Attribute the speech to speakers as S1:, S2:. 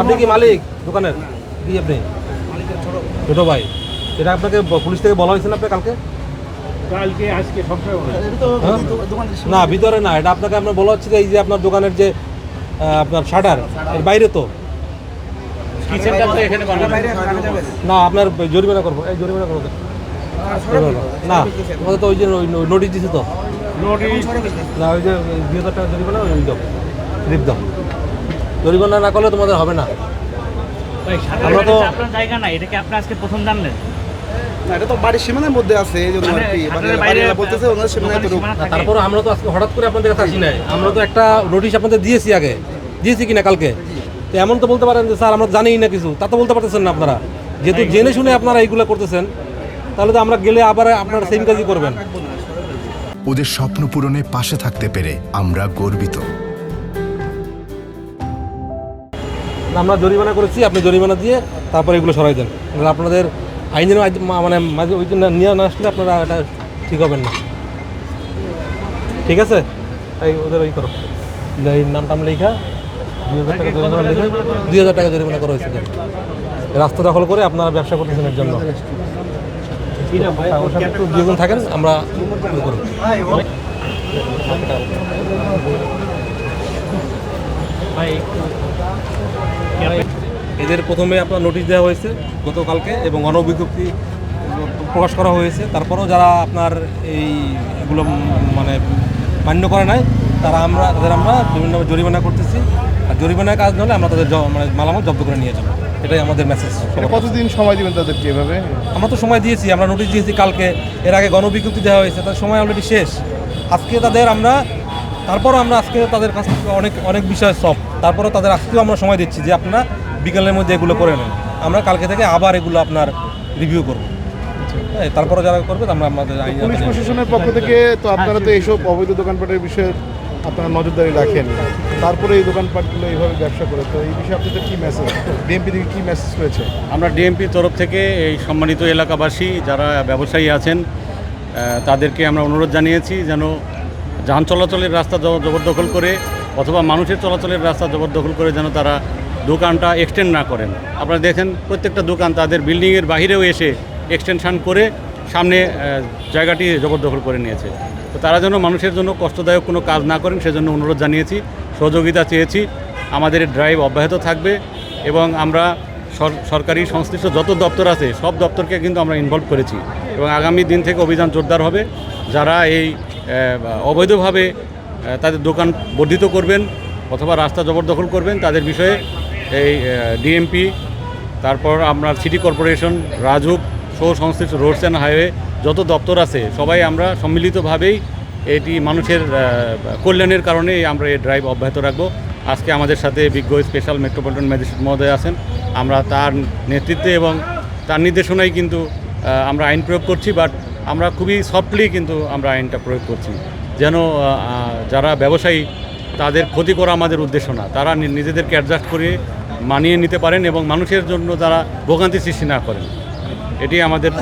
S1: আপনি কি মালিক দোকানের? কি আপনি ছোট ভাই? এটা আপনাকে পুলিশ থেকে বলা হয়েছে না আপনি কালকে?
S2: আজকে সবসময়
S1: না ভিতরে না, এটা আপনাকে আপনার বলা হচ্ছে যে এই যে আপনার দোকানের যে আপনার শাটার এর বাইরে তো না, আপনার জরিমানা করবো। এই জরিমানা করবো না, আমাদের তো ওই যে নোটিশ দিছে তো না, ওই যে 2000 টাকা জরিমানা ওই দাও, স্লিপ দাও। জরিমানা না করলে তোমাদের হবে না। আমরা তো
S3: আপনার জায়গা না, এটা কি আপনি আজকে প্রথম জানলেন?
S4: না, এটা তো বাড়ির সীমানার মধ্যে আছে, এই জন্য আর কি বাড়িওয়ালা বলতেছে ওনার সীমানায় তো
S1: তারপরে আমরা তো আজকে হঠাৎ করে আপনাদের কাছে আসি নাই, আমরা তো একটা নোটিশ আপনাদের দিয়েছি, আগে দিয়েছি কিনা কালকে। তো এমন তো বলতে পারেন যে স্যার আমরা জানিই না কিছু, তা তো বলতে পারতেছেন না আপনারা। যেহেতু জেনে শুনে আপনারা এইগুলো করতেছেন, তাহলে তো আমরা গেলে আবার আপনারা সেম কাজই করবেন।
S5: ওদের স্বপ্ন পূরণে পাশে থাকতে পেরে আমরা গর্বিত।
S1: আমরা জরিমানা করেছি, আপনি জরিমানা দিয়ে তারপরে এগুলো সরাই দেন। আপনাদের আইনের মানে মাঝে ওই জন্য নিয়ে না আসলে আপনারা এটা ঠিক হবেন না, ঠিক আছে? এই ওদের ওই করো, এই নাম লেখা 2000 টাকা জরিমানা করা হয়েছে। রাস্তা দখল করে আপনারা ব্যবসা করতেছেন এর জন্য। একটু দুজন থাকেন, আমরা করি। এদের প্রথমে আপনার নোটিশ দেওয়া হয়েছে গতকালকে এবং গণবিজ্ঞপ্তি প্রকাশ করা হয়েছে। তারপরেও যারা আপনার এইগুলো মানে মান্য করে নাই, তাদের আমরা বিভিন্নভাবে জরিমানা করতেছি। আর জরিমানার কাজ না হলে আমরা তাদের মানে মালামাল জব্দ করে নিয়ে যাবো, এটাই আমাদের মেসেজ।
S4: কতদিন সময় দিবেন তাদেরকে এভাবে?
S1: আমরা তো সময় দিয়েছি, আমরা নোটিশ দিয়েছি কালকে, এর আগে গণবিজ্ঞপ্তি দেওয়া হয়েছে, তার সময় অলরেডি শেষ। আজকে তারপরও আমরা আজকে তাদের কাছ থেকে অনেক বিষয় সব, তারপরও তাদের আজকেও আমরা সময় দিচ্ছি যে আপনারা বিকেলের মধ্যে এগুলো করে নেন। আমরা কালকে থেকে আবার এগুলো আপনার রিভিউ করবো। হ্যাঁ, তারপরে যারা করবে আমরা আমাদের
S4: পুলিশ প্রশাসনের পক্ষ থেকে তো আপনারা তো এইসব অবৈধ দোকানপাটের বিষয়ে আপনারা নজরদারি রাখেন, তারপরে এই দোকানপাটগুলো এইভাবে ব্যবসা করে, তো এই বিষয়ে আপনাদের কী মেসেজ, ডিএমপি থেকে কী মেসেজ রয়েছে?
S6: আমরা ডিএমপির তরফ থেকে এই সম্মানিত এলাকাবাসী যারা ব্যবসায়ী আছেন তাদেরকে আমরা অনুরোধ জানিয়েছি যেন যান চলাচলের রাস্তা জবরদখল করে অথবা মানুষের চলাচলের রাস্তা জবরদখল করে যেন তারা দোকানটা এক্সটেন্ড না করেন। আপনারা দেখেন প্রত্যেকটা দোকান তাদের বিল্ডিংয়ের বাহিরেও এসে এক্সটেনশান করে সামনে জায়গাটি জবরদখল করে নিয়েছে। তো তারা যেন মানুষের জন্য কষ্টদায়ক কোনো কাজ না করেন সেজন্য অনুরোধ জানিয়েছি, সহযোগিতা চেয়েছি। আমাদের ড্রাইভ অব্যাহত থাকবে এবং আমরা সরকারি সংশ্লিষ্ট যত দপ্তর আছে সব দপ্তরকে কিন্তু আমরা ইনভলভ করেছি এবং আগামী দিন থেকে অভিযান জোরদার হবে। যারা এই অবৈধভাবে তাদের দোকান বর্ধিত করবেন অথবা রাস্তা জবরদখল করবেন তাদের বিষয়ে এই ডিএমপি, তারপর আমরা সিটি কর্পোরেশন, রাজুক সহ সংশ্লিষ্ট রোডস অ্যান্ড হাইওয়ে যত দপ্তর আছে সবাই আমরা সম্মিলিতভাবেই এটি মানুষের কল্যাণের কারণে আমরা এই ড্রাইভ অব্যাহত রাখবো। আজকে আমাদের সাথে বিজ্ঞ স্পেশাল মেট্রোপলিটন ম্যাজিস্ট্রেট মহোদয় আছেন, আমরা তার নেতৃত্বে এবং তার নির্দেশনায় কিন্তু আমরা আইন প্রয়োগ করছি, বাট আমরা খুবই সফটলি কিন্তু আমরা আইনটা প্রয়োগ করছি যেন যারা ব্যবসায়ী তাদের ক্ষতি করা আমাদের উদ্দেশ্য না, তারা নিজেদেরকে অ্যাডজাস্ট করে মানিয়ে নিতে পারেন এবং মানুষের জন্য তারা ভোগান্তি সৃষ্টি না করেন, এটি আমাদের